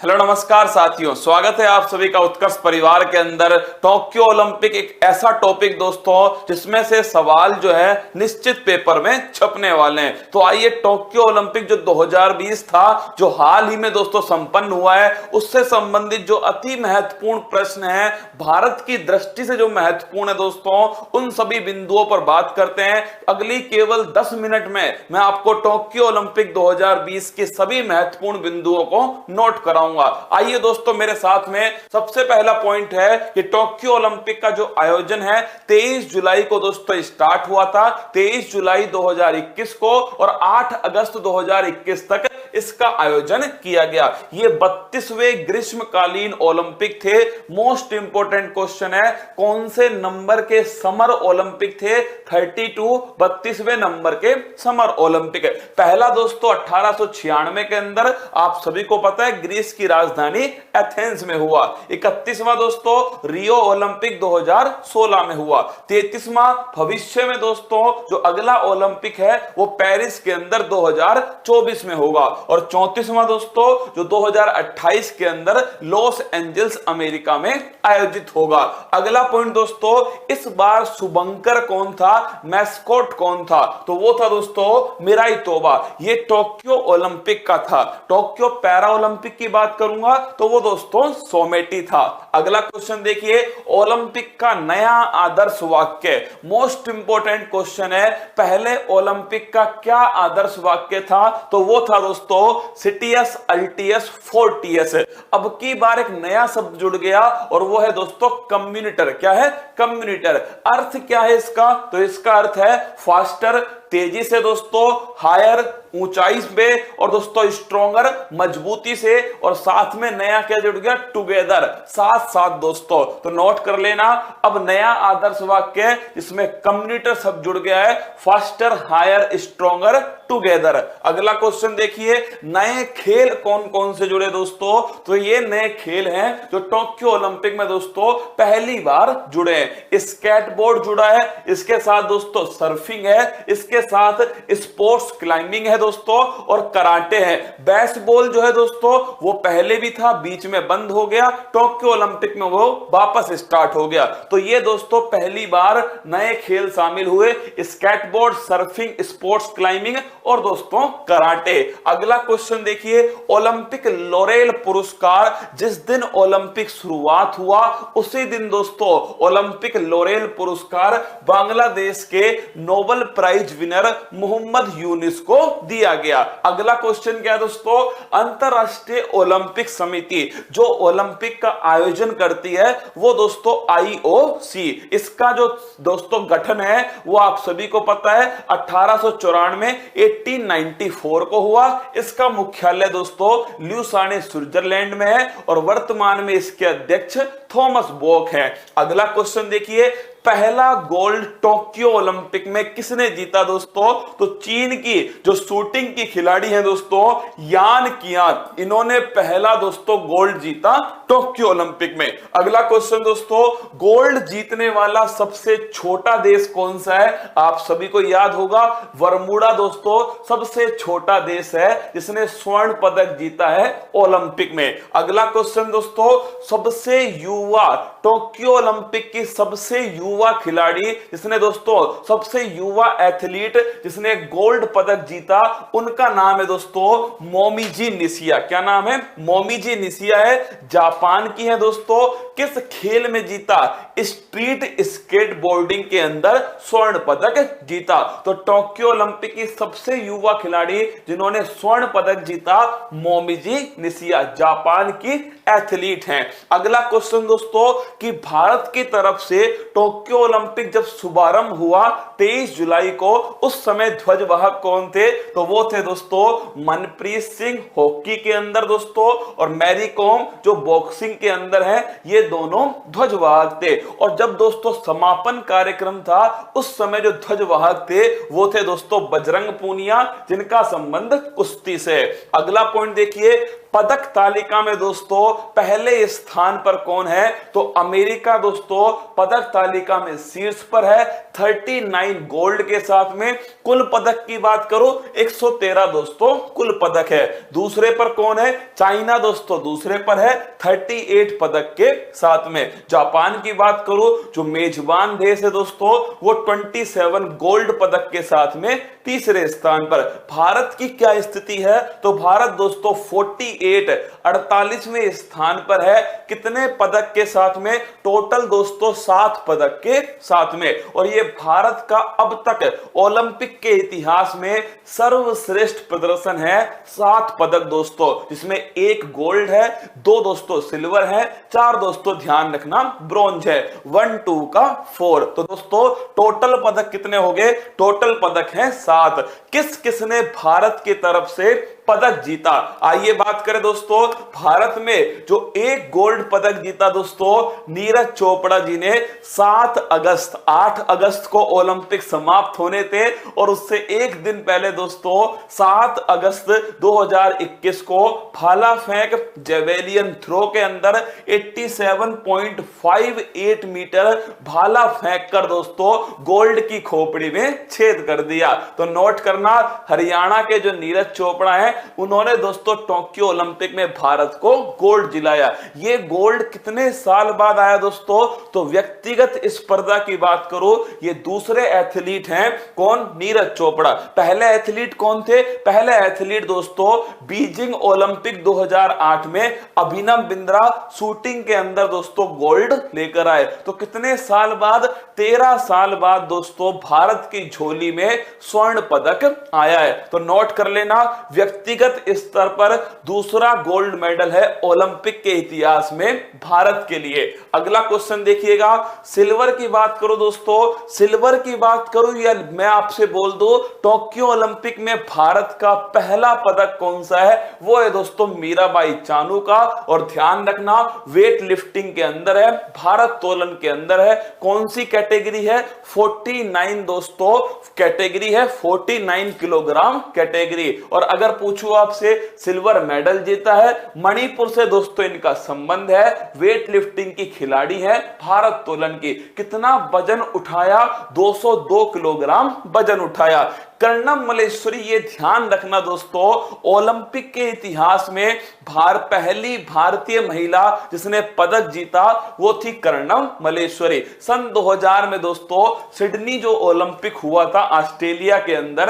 Hello नमस्कार साथियों, स्वागत है आप सभी का उत्कर्ष परिवार के अंदर। टोक्यो ओलंपिक एक ऐसा टॉपिक दोस्तों जिसमें से सवाल जो है निश्चित पेपर में छपने वाले हैं। तो आइए टोक्यो ओलंपिक जो 2020 था, जो हाल ही में दोस्तों संपन्न हुआ है, उससे संबंधित जो अति महत्वपूर्ण प्रश्न है, भारत की दृष्टि से जो महत्वपूर्ण है दोस्तों, उन सभी बिंदुओं पर बात करते हैं। अगली केवल 10 मिनट में मैं आपको टोक्यो ओलंपिक 2020 के सभी महत्वपूर्ण बिंदुओं को नोट कराऊंगा। आइए दोस्तों, मेरे साथ में सबसे पहला पॉइंट है कि टोक्यो ओलंपिक का जो आयोजन है 23 जुलाई को दोस्तों स्टार्ट हुआ था, 23 जुलाई 2021 को, और 8 अगस्त 2021 तक इसका आयोजन किया गया। ये 32वें ग्रीष्मकालीन ओलंपिक थे। मोस्ट इंपोर्टेंट क्वेश्चन है, कौन से नंबर के समर ओलंपिक थे? 32वें नंबर के समर ओलंपिक। पहला दोस्तों 1896 के अंदर, आप सभी को पता है, ग्रीस की राजधानी एथेंस में हुआ। 31वां दोस्तों रियो ओलंपिक 2016 में हुआ। 33वां भविष्य में दोस्तों जो अगला ओलंपिक है वो पेरिस के अंदर 2024 में होगा। और 34वां दोस्तों जो 2028 के अंदर लॉस एंजल्स अमेरिका में आयोजित होगा। अगला पॉइंट दोस्तों, इस बार शुभंकर कौन था, मैस्कॉट कौन था? तो वो था दोस्तों मिराई तोबा। ये टोक्यो ओलंपिक का था। टोक्यो पैरा ओलंपिक की बात करूंगा तो वो दोस्तों सोमेटी था। अगला क्वेश्चन देखिए, ओलंपिक का नया आदर्श वाक्य। मोस्ट इंपोर्टेंट क्वेश्चन है, पहले ओलंपिक का क्या आदर्श वाक्य था? तो वो था दोस्तों सिटियस अल्टियस फोर्टियस। अब की बार एक नया शब्द जुड़ गया और वो है दोस्तों कम्युनिटर। क्या है? कम्युनिटर। अर्थ क्या है इसका? तो इसका अर्थ है फास्टर, तेजी से दोस्तों, हायर, ऊंचाई पे, और दोस्तों स्ट्रॉन्गर, मजबूती से, और साथ में नया क्या जुड़ गया? टुगेदर, साथ साथ दोस्तों। तो नोट कर लेना, अब नया आदर्श वाक्य जिसमें कम्युनिटर शब्द जुड़ गया है, फास्टर, हायर, स्ट्रॉन्गर, टुगेदर। अगला क्वेश्चन देखिए, नए खेल कौन कौन से जुड़े दोस्तों? तो ये नए खेल हैं जो टोक्यो ओलंपिक में दोस्तों पहली बार जुड़े हैं। स्केटबोर्ड जुड़ा है, इसके साथ दोस्तों सर्फिंग है, इसके साथ स्पोर्ट्स क्लाइंबिंग है दोस्तों, और कराटे है। बेसबॉल जो है दोस्तों वो पहले भी था, बीच में बंद हो गया, टोक्यो ओलंपिक में वो वापस स्टार्ट हो गया। तो ये दोस्तों पहली बार नए खेल शामिल हुए, स्केटबोर्ड, सर्फिंग, स्पोर्ट्स क्लाइंबिंग और दोस्तों कराटे। अगला क्वेश्चन देखिए, ओलंपिक लॉरेल पुरस्कार, जिस दिन ओलंपिक शुरुआत हुआ उसी दिन दोस्तों ओलंपिक लॉरेल पुरस्कार बांग्लादेश के Nobel prize winner Mohammad Yunus को दिया गया। अगला क्वेश्चन क्या है दोस्तों, अंतरराष्ट्रीय ओलंपिक समिति जो ओलंपिक का आयोजन करती है वो दोस्तों आईओसी। इसका जो दोस्तों गठन है वो आप सभी को पता है 1894 को हुआ। इसका मुख्यालय दोस्तों ल्यूसाने स्विट्जरलैंड में है और वर्तमान में इसके अध्यक्ष थॉमस बॉक है। अगला क्वेश्चन देखिए, पहला गोल्ड टोक्यो ओलंपिक में किसने जीता दोस्तों? तो चीन की जो शूटिंग की खिलाड़ी है दोस्तों यान कियान, इन्होंने पहला दोस्तों गोल्ड जीता टोक्यो ओलंपिक में। अगला क्वेश्चन दोस्तों, गोल्ड जीतने वाला सबसे छोटा देश कौन सा है? आप सभी को याद होगा, बरमूडा दोस्तों सबसे छोटा देश है जिसने स्वर्ण पदक जीता है ओलंपिक में। अगला क्वेश्चन दोस्तों, सबसे युवा टोक्यो ओलंपिक की सबसे युवा खिलाड़ी जिसने दोस्तों सबसे युवा एथलीट जिसने गोल्ड पदक जीता, उनका नाम है दोस्तों मोमिजी निशिया। क्या नाम है? मोमिजी निशिया है, जापान की है दोस्तों। किस खेल में जीता? स्ट्रीट स्केटबोर्डिंग के अंदर स्वर्ण पदक जीता। तो टोक्यो ओलंपिक की सबसे युवा खिलाड़ी जिन्होंने स्वर्ण पदक जीता, मोमिजी निशिया, जापान की एथलीट हैं। अगला क्वेश्चन दोस्तों, कि भारत की तरफ से टोक्यो ओलंपिक जब शुभारंभ हुआ 23 जुलाई को, उस समय ध्वजवाहक कौन थे? तो वो थे दोस्तों मनप्रीत सिंह हॉकी के अंदर दोस्तों, और मैरी कॉम जो बॉक्सिंग के अंदर है, ये दोनों ध्वजवाहक थे। और जब दोस्तों समापन कार्यक्रम था उस समय जो ध्वजवाहक थे वो थे दोस्तों बजरंग पूनिया, जिनका संबंध कुश्ती से। अगला पॉइंट देखिए, पदक तालिका में दोस्तों पहले स्थान पर कौन है? तो अमेरिका दोस्तों पदक तालिका में शीर्ष पर है 39 गोल्ड के साथ में। कुल पदक की बात करो 113 दोस्तों कुल पदक है। दूसरे पर कौन है? चाइना दोस्तों दूसरे पर है 38 पदक के साथ में। जापान की बात करो जो मेजबान देश है दोस्तों वो 27 गोल्ड पदक के साथ में तीसरे स्थान पर। भारत की क्या स्थिति है? तो भारत दोस्तों 48वें स्थान पर है। कितने पदक के साथ में? टोटल दोस्तों 7 पदक के साथ में। और ये भारत का अब तक ओलंपिक के इतिहास में सर्वश्रेष्ठ प्रदर्शन है। 7 पदक दोस्तों जिसमें 1 गोल्ड है, 2 दोस्तों सिल्वर है, 4 दोस्तों ध्यान रखना ब्रॉन्ज है, 1 2 का 4। तो दोस्तों टोटल पदक कितने हो गए? टोटल पदक हैं 7। किस किसने भारत की तरफ से पदक जीता? आइए बात करें दोस्तों। भारत में जो 1 गोल्ड पदक जीता दोस्तों नीरज चोपड़ा जी ने 8 अगस्त को ओलंपिक समाप्त होने थे और उससे एक दिन पहले दोस्तों 7 अगस्त 2021 को भाला फेंक जेवेलियन थ्रो के अंदर 87.58 मीटर भाला फेंक कर दोस्तों गोल्ड की खोपड़ी में छेद कर दिया। तो नोट करना हरियाणा के जो नीरज चोपड़ा है उन्होंने दोस्तों टोक्यो ओलंपिक में भारत को गोल्ड दिलाया। ये गोल्ड कितने साल बाद आया दोस्तों? तो व्यक्तिगत स्पर्धा की बात करो ये दूसरे एथलीट हैं। कौन? नीरज चोपड़ा। पहले एथलीट कौन थे? पहले एथलीट दोस्तों बीजिंग ओलंपिक 2008 में अभिनव बिंद्रा शूटिंग के अंदर दोस्तों गोल्ड लेकर आए। तो कितने साल बाद? 13 साल बाद दोस्तों भारत की झोली में स्वर्ण पदक आया है। तो नोट कर लेना व्यक्तिगत स्तर पर दूसरा गोल्ड मेडल है ओलंपिक के इतिहास में भारत के लिए। अगला क्वेश्चन देखिएगा। सिल्वर की बात करो दोस्तों, सिल्वर की बात करूं या मैं आपसे बोल दूं टोक्यो ओलंपिक में भारत का पहला पदक कौन सा है? वो है दोस्तों मीराबाई चानू का। और ध्यान रखना वेट लिफ्टिंग के अंदर है, भारत तोलन के अंदर है। कौन सी कैटेगरी है? 49 दोस्तों कैटेगरी है, 49 किलोग्राम कैटेगरी। और अगर पूछूं आपसे सिल्वर मेडल जीता है मणिपुर से दोस्तों इनका संबंध है, वेट लिफ्टिंग की खिलाड़ी है, भारत तोलन की। कितना वजन उठाया? 202 किलोग्राम वजन उठाया। कर्णम मल्लेश्वरी ये ध्यान रखना दोस्तों ओलंपिक के इतिहास में पहली भारतीय महिला जिसने पदक जीता वो थी कर्णम मल्लेश्वरी। सन 2000 में दोस्तों सिडनी जो ओलंपिक हुआ था ऑस्ट्रेलिया के अंदर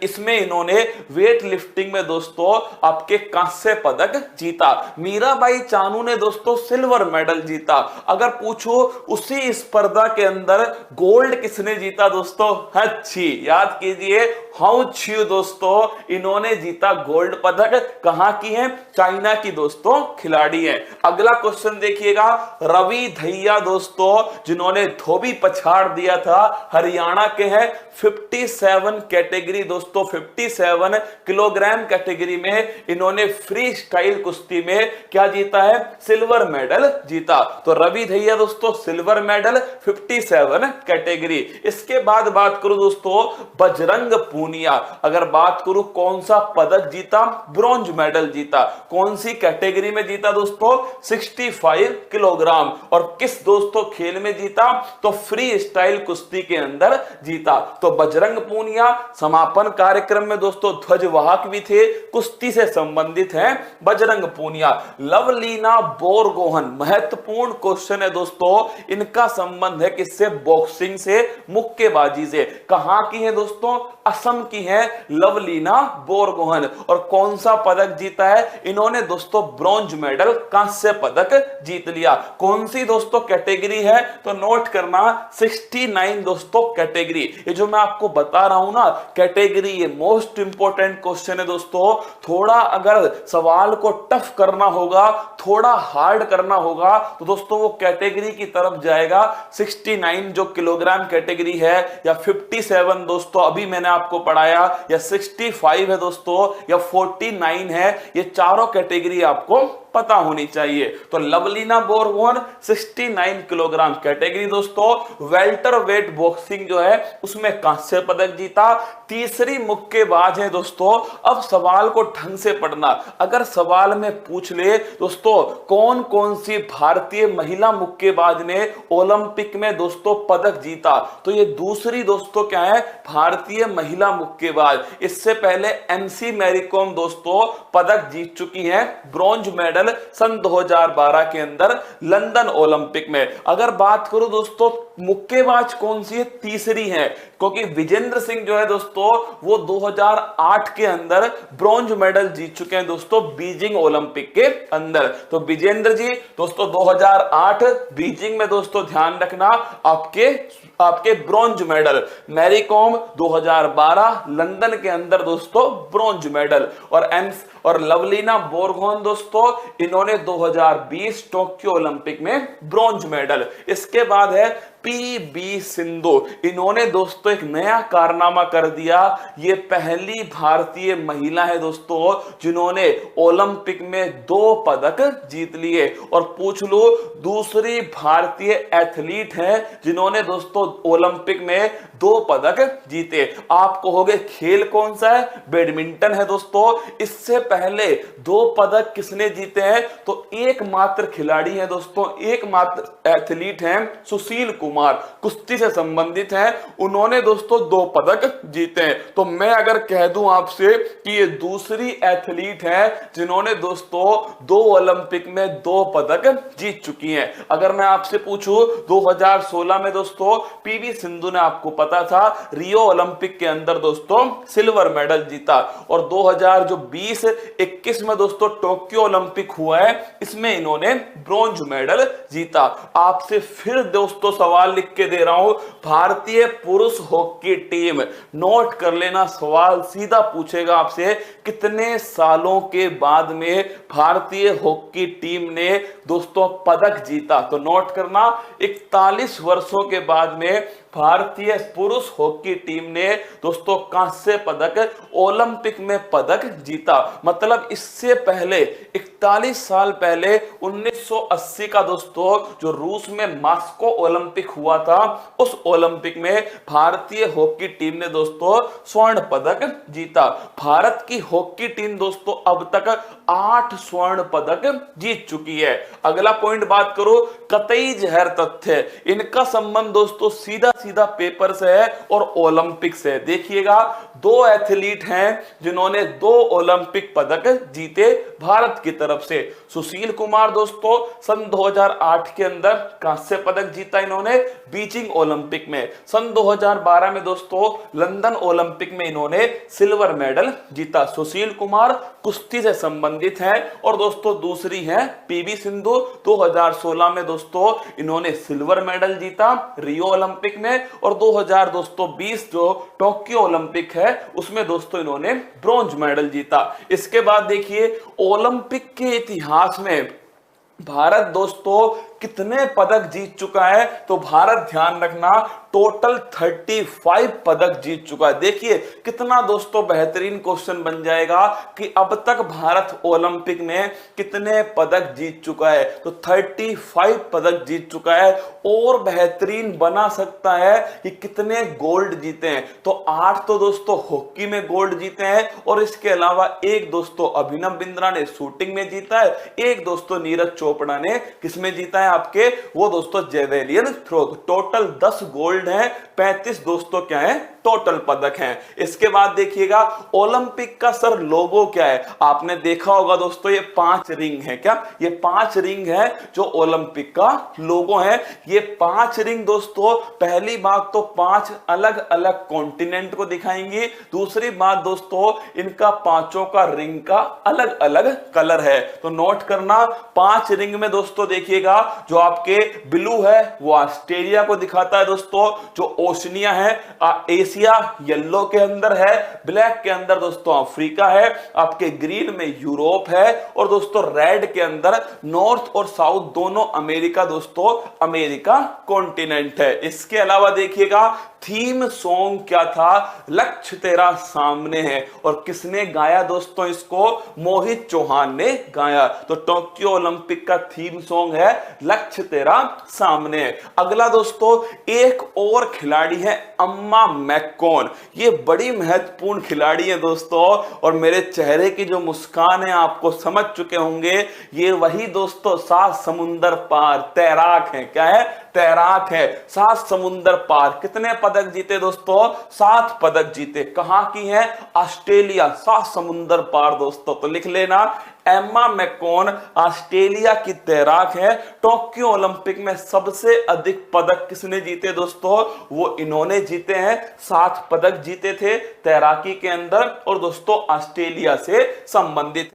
इसमें इन्होंने वेट लिफ्टिंग में दोस्तों आपके कांस्य पदक जीता। मीराबाई चानू ने दोस्तों सिल्वर मेडल जीता। अगर पूछो उसी स्पर्धा के अंदर गोल्ड किसने जीता दोस्तों? अच्छी याद कीजिए हाउ छियू दोस्तों इन्होंने जीता गोल्ड पदक। कहां की है? चाइना की दोस्तों खिलाड़ी है। अगला क्वेश्चन देखिएगा। रवि धैया दोस्तों जिन्होंने धोबी पछाड़ दिया था हरियाणा के हैं। 57 कैटेगरी दोस्तों 57 किलोग्राम कैटेगरी में इन्होंने फ्री स्टाइल कुश्ती में क्या जीता है? सिल्वर मेडल जीता। तो रवि धैया दोस्तों सिल्वर मेडल 57 कैटेगरी। इसके बाद बात करूं दोस्तों बजरंग पूनिया। अगर बात करूं कौन सा पदक जीता? ब्रॉन्ज मेडल जीता। कौन सी कैटेगरी में जीता दोस्तों? 65 किलोग्राम। और किस दोस्तों खेल में जीता? तो फ्री स्टाइल कुश्ती के अंदर जीता। तो बजरंग पूनिया समापन कार्यक्रम में दोस्तों ध्वजवाहक भी थे, कुश्ती से संबंधित हैं बजरंग पूनिया। लवलीना बोरगोहन महत्वपूर्ण क्वेश्चन है दोस्तों, इनका संबंध है किससे? बॉक्सिंग से, मुक्केबाजी से। कहां की है दोस्तों? असम की है लवलीना बोरगोहन। और कौन सा पदक जीता है इन्होंने दोस्तों? ब्रॉन्ज मेडल कांस्य पदक जीत लिया। कौन सी दोस्तों कैटेगरी है? तो नोट करना 69 दोस्तों कैटेगरी। ये जो मैं आपको बता रहा हूं ना कैटेगरी, ये मोस्ट इंपोर्टेंट क्वेश्चन है दोस्तों। थोड़ा अगर सवाल को टफ करना होगा, थोड़ा हार्ड करना होगा तो दोस्तों वो कैटेगरी की तरफ जाएगा। 69 जो किलोग्राम कैटेगरी है या 57 दोस्तों अभी मैंने आपको पढ़ाया, या 65 है दोस्तों या 49 है, ये चारों कैटेगरी आपको पता होनी चाहिए। तो लवलीना बोरगोहन 69 किलोग्राम कैटेगरी दोस्तों वेल्टर वेट बॉक्सिंग जो है उसमें कांस्य पदक जीता। तीसरी मुक्केबाज है दोस्तों। अब सवाल को ढंग से पढ़ना, अगर सवाल में पूछ ले दोस्तों कौन कौन सी भारतीय महिला मुक्केबाज ने ओलंपिक में दोस्तों पदक जीता, तो ये दूसरी दोस्तों क्या है भारतीय महिला मुक्केबाज। इससे पहले एमसी मैरी कॉम दोस्तों पदक जीत चुकी हैं, ब्रॉन्ज मेडल सन 2012 के अंदर लंदन ओलंपिक में। अगर बात करूं दोस्तों मुक्केबाज कौन सी है, तीसरी है, क्योंकि विजेंद्र सिंह जो है दोस्तों वो 2008 के अंदर ब्रॉन्ज मेडल जीत चुके हैं दोस्तों बीजिंग ओलंपिक के अंदर। तो विजेंद्र जी दोस्तों 2008 बीजिंग में दोस्तों ध्यान रखना आपके bronze medal. Mary Kom 2012 London के अंदर दोस्तों ब्रॉन्ज मेडल। और लवलीना बोरगोहन दोस्तों इन्होंने 2020 टोक्यो ओलंपिक में ब्रॉन्ज मेडल। इसके बाद है पीबी सिंधु, इन्होंने दोस्तों एक नया कारनामा कर दिया। ये पहली भारतीय महिला है दोस्तों जिन्होंने ओलंपिक में 2 पदक जीत लिए। और पूछ लो दूसरी भारतीय एथलीट है जिन्होंने दोस्तों ओलंपिक में 2 पदक जीते। आप कहोगे खेल कौन सा है, बैडमिंटन है दोस्तों। इससे पहले 2 पदक किसने जीते हैं, तो एकमात्र खिलाड़ी है दोस्तों, एकमात्र एथलीट हैं सुशील कुमार, कुश्ती से संबंधित हैं, उन्होंने दोस्तों 2 पदक जीते हैं। तो मैं अगर कह दूं आपसे कि ये दूसरी एथलीट है जिन्होंने दोस्तों 2 ओलंपिक में 2 पदक जीत चुकी हैं। अगर मैं आपसे पूछूं 2016 में दोस्तों पीवी सिंधु ने, आपको पता था रियो ओलंपिक के अंदर दोस्तों सिल्वर मेडल जीता। और 2020-21 में दोस्तों टोक्यो ओलंपिक हुआ है, इसमें इन्होंने ब्रॉन्ज मेडल जीता। आपसे फिर दोस्तों सवाल लिख के दे रहा हूं, भारतीय पुरुष हॉकी टीम, नोट कर लेना सवाल सीधा पूछेगा आपसे, कितने सालों के बाद में भारतीय हॉकी टीम ने दोस्तों पदक जीता, तो नोट करना 41 वर्षों के बाद में भारतीय पुरुष हॉकी टीम ने दोस्तों कांस्य पदक ओलंपिक में पदक जीता। मतलब इससे पहले 41 साल पहले 1980 का दोस्तों जो रूस में मास्को ओलंपिक हुआ था, उस ओलंपिक में भारतीय हॉकी टीम ने दोस्तों स्वर्ण पदक जीता। भारत की हॉकी टीम दोस्तों अब तक 8 स्वर्ण पदक जीत चुकी है। अगला पॉइंट बात करो कतई जहर तथ्य, इनका संबंध दोस्तों सीधा सीधा पेपर से है और ओलंपिक से। देखिएगा 2 एथलीट हैं जिन्होंने 2 ओलंपिक पदक जीते भारत की तरफ से। सुशील कुमार दोस्तों सन 2008 के अंदर कांस्य पदक जीता इन्होंने बीजिंग ओलंपिक में। सन 2012 में दोस्तों लंदन ओलंपिक में इन्होंने सिल्वर मेडल जीता। सुशील कुमार कुश्ती से संबंधित हैं। और दोस्तों दूसरी है पीवी सिंधु, 2016 में दोस्तों इन्होंने सिल्वर मेडल जीता रियो ओलंपिक में। और 2020 जो टोक्यो ओलंपिक है उसमें दोस्तों इन्होंने ब्रॉन्ज मेडल जीता। इसके बाद देखिए ओलंपिक के इतिहास में भारत दोस्तों कितने पदक जीत चुका है, तो भारत ध्यान रखना टोटल 35 पदक जीत चुका है। देखिए कितना दोस्तों बेहतरीन क्वेश्चन बन जाएगा कि अब तक भारत ओलंपिक में कितने पदक जीत चुका है, तो 35 पदक जीत चुका है। और बेहतरीन बना सकता है कि कितने गोल्ड जीते हैं, तो 8 तो दोस्तों हॉकी में गोल्ड जीते हैं। और इसके अलावा एक दोस्तों अभिनव बिंद्रा ने शूटिंग में जीता है, एक दोस्तों नीरज चोपड़ा ने किसमें जीता है आपके, वो दोस्तों जेवेलियन थ्रो। टोटल 10 गोल्ड हैं, 35 दोस्तों क्या है टोटल पदक हैं। इसके बाद देखिएगा ओलंपिक का सर लोगो क्या है, आपने देखा होगा दोस्तों ये 5 रिंग है। क्या ये 5 रिंग है जो ओलंपिक का लोगो है। ये 5 रिंग दोस्तों पहली बात तो 5 अलग अलग कॉन्टिनेंट को दिखाएंगी। दूसरी बात दोस्तों इनका 5 का रिंग का अलग अलग कलर है। तो नोट करना 5 रिंग में दोस्तों देखिएगा जो आपके ब्लू है वो ऑस्ट्रेलिया को दिखाता है दोस्तों, जो ओशनिया है एशिया येलो के अंदर है, ब्लैक के अंदर दोस्तों अफ्रीका है, आपके ग्रीन में यूरोप है, और दोस्तों रेड के अंदर नॉर्थ और साउथ दोनों अमेरिका दोस्तों अमेरिका कॉन्टिनेंट है। इसके अलावा देखिएगा थीम सॉन्ग क्या था? लक्ष्य तेरा सामने है। और किसने गाया दोस्तों इसको? मोहित चौहान ने गाया। तो टोक्यो ओलंपिक का थीम सॉन्ग है लक्ष्य तेरा सामने है। अगला दोस्तों एक और खिलाड़ी है अम्मा मैकॉन। ये बड़ी महत्वपूर्ण खिलाड़ी है दोस्तों, और मेरे चेहरे की जो मुस्कान है आपको समझ चुके होंगे, ये वही दोस्तों 7 समुंदर पार तैराक है। क्या है? तैराक है। 7 समुंदर पार कितने पदक जीते दोस्तों? 7 पदक जीते। कहां की है? ऑस्ट्रेलिया। 7 समुंदर पार दोस्तों। तो लिख लेना, एम्मा मैकॉन ऑस्ट्रेलिया की तैराक है। टोक्यो ओलंपिक में सबसे अधिक पदक किसने जीते दोस्तों? वो इन्होंने जीते हैं। 7 पदक जीते थे तैराकी के अंदर, और दोस्तों ऑस्ट्रेलिया से संबंधित।